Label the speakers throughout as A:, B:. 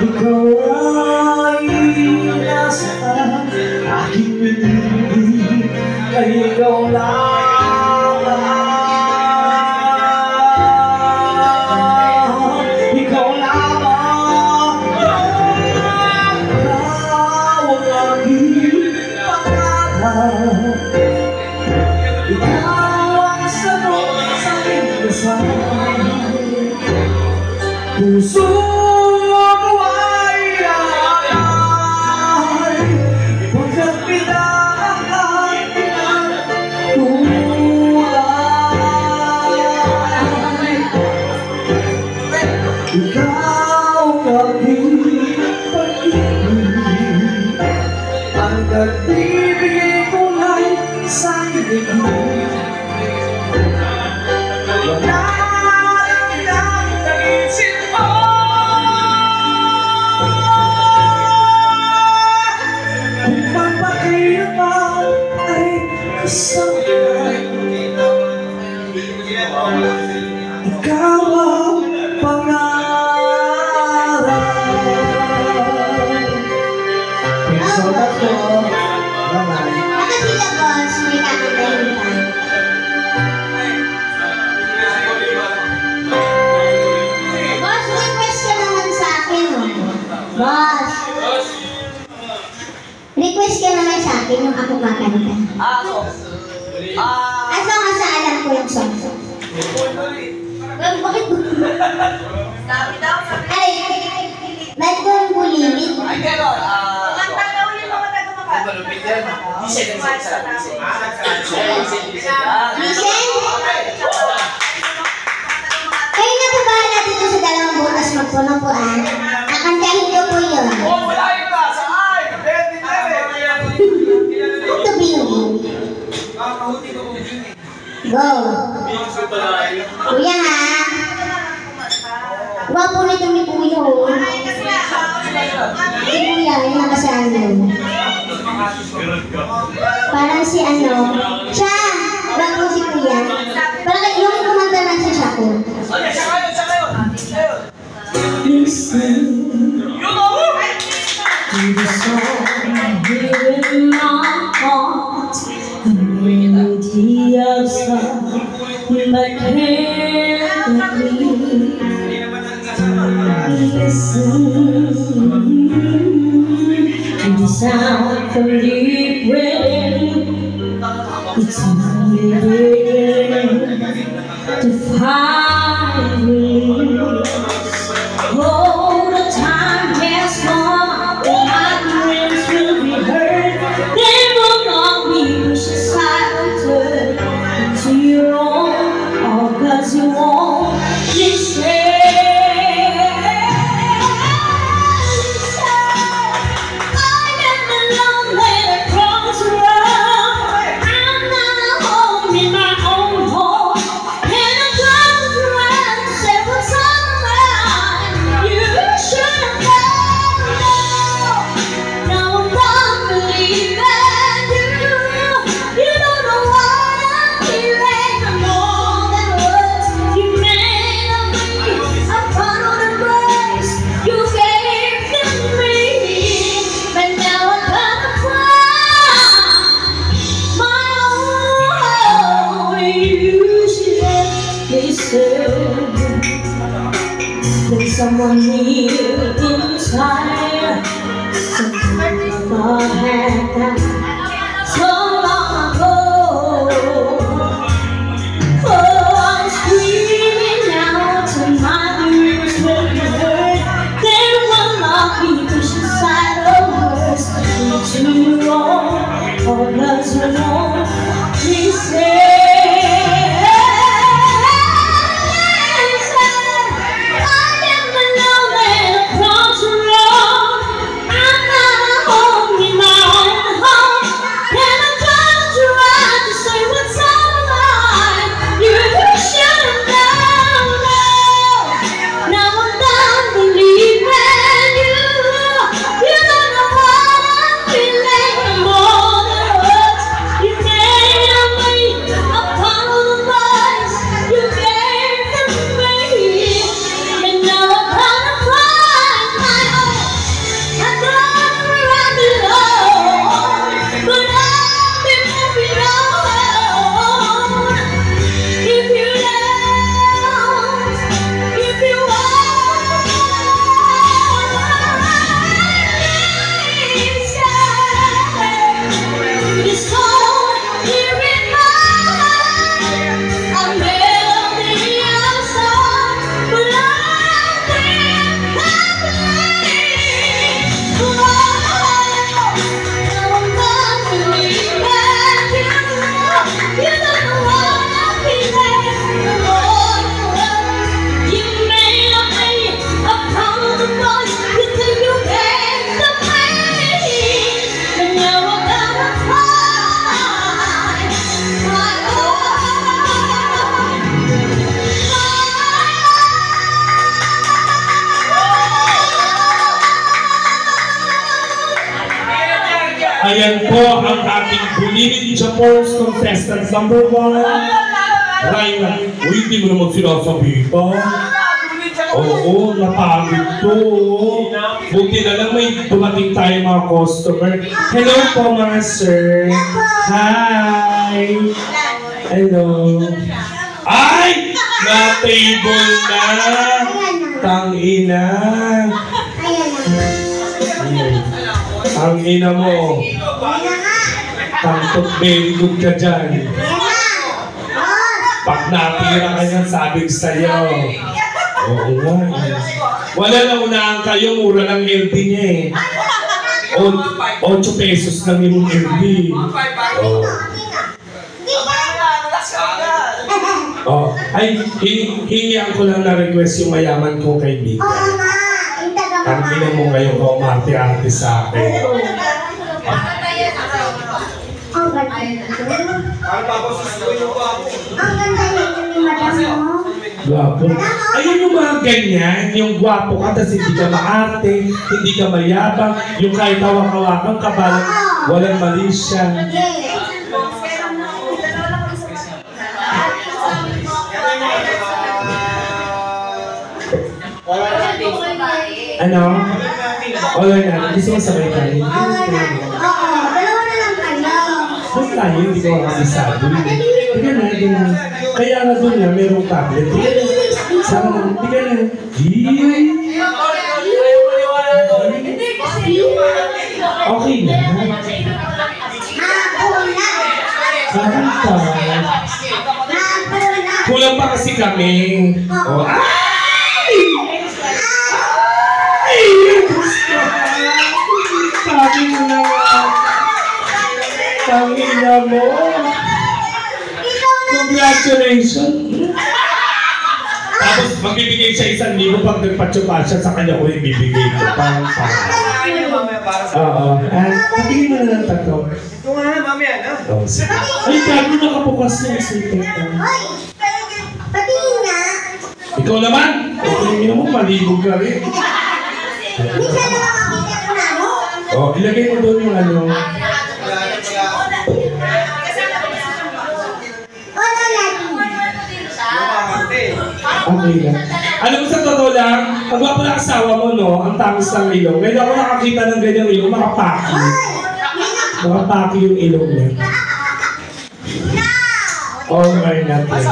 A: Ikaw ay nasa aking binibig, ay ikaw lamang, ikaw lamang, ikaw ang aking pangarap, ikaw ang sagot sa aking dasal. Puso mo ay alay, pagkat pinakakay pinagtulay. Ikaw ang aking pag-ibig, ang nagbibigay kulay sa ibig. Wala ikaw ang pangarap. So that's all. Bye-bye.
B: Sila boss, may kakatayin pa. Boss, request ka naman sa akin, oh. Boss. Request ka naman sa akin yung ako kakanta.
A: Ako?
B: Asa nga sa alam ko yung song. Bakit mo? Ay, ba't ko yung bulimit?
A: Ay, gano'n.
C: Kumanta daw yung mga taga-makat.
A: Malupit yan. Listen?
B: Kayo na po bahala dito sa dalawang butas magpunong-puan. Kakantahin ko po yun.
A: Oh, wala yun na! Saan? Pwede na eh!
B: Kung tubingin. Go! Kuya ha? Gwapo nito ni Kuya ho. Si Kuya, yung nakasano. Parang si ano. Siya! Gwapo si Kuya. Parang yung kumanta na si Shako.
A: Okay, siya kayo!
B: Listen to the song here in my heart, the melody of song that can't be. Listen to the sound from deep within. It's only beginning to find release. Oh, the time has come when my dreams will be heard. They will not be pushed aside and turned into your own, all 'cause you won't listen. There's someone here inside, something I thought had died so long ago. Oh, I'm screaming out till my ears will be heard. There will not be pushed aside or worse into your own, or 'cause you won't listen. I'm not a home in my own home.
D: Ayan po ang ating Bulilin Japons contestant number 1. Ryan, uy, hindi mo naman sinasabi pa. Oo, napagod to. Buti na lang may dumating tayo mga customer. Hello po mga sir. Hi. Hello. Ay! Na-table na. Tangina. Ang ina mo. Tangtot very good ka dyan. Pag natira ka niyan, sabi ko sa'yo. Oo nga. Wala na unahan kayo, mura lang LD niya eh. 8 pesos lang yung LD. Oo. Oh, ay, hingihan ko lang na request yung mayaman kong kaibigan. Ang ina mo ngayon ko umarte-arte sa akin.
E: Ang ganda ni madam mo.
D: Gwapo. Ayun yung mga ganyan, yung gwapo ka, tapos hindi ka maarte, hindi ka mayabang, yung kahit hawak-hawakan ka, walang mali siya. Ano? Wala na. Gusto mo sabay tayo?
E: Oo, dalawa na lang tayo.
D: Ba't tayo? Hindi ko makakasado. Hindi na, hindi na. Kaya nga doon nga, merong tablet. Saan na? Hindi ka na. Okay na. Saan ka? Kulang pa kasi kami. Oh, sabi mo na nga. Tangina mo. Congratulations. Tapos magbibigay siya 1,000 pag nagpatsupa siya sa kanya ko ibibigay ko. Parang. Oo. Patingin mo na lang tatlo.
A: Ito nga, mamaya na.
D: Ay, gago nakabukas na yung sipit.
E: Hoy, patingin nga.
D: Ikaw naman. Tingin mo, malibog ka rin.
E: Minsan na makakita ko na mo.
D: Oh, ilagay mo doon yung ano.
E: Wala natin.
D: Okay lang. Alam mo sa totoo lang, pag wala pala asawa mo, no, ang tamis ng ilong. Ngayon ako nakakita ng ganyang ilong, makapaki. Makapaki yung ilong niya. All or nothing.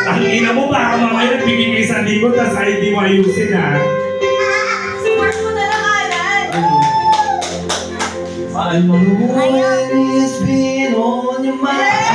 D: Ang ina mo, baka mamaya nagbibigay 1,000 tapos ay di mo ayusin ha.
C: Support mo na lang agad.
A: I know it's been on your mind.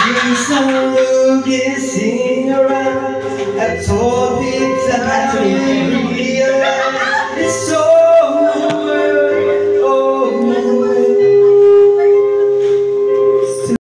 A: You're so looking, sing around. I told you to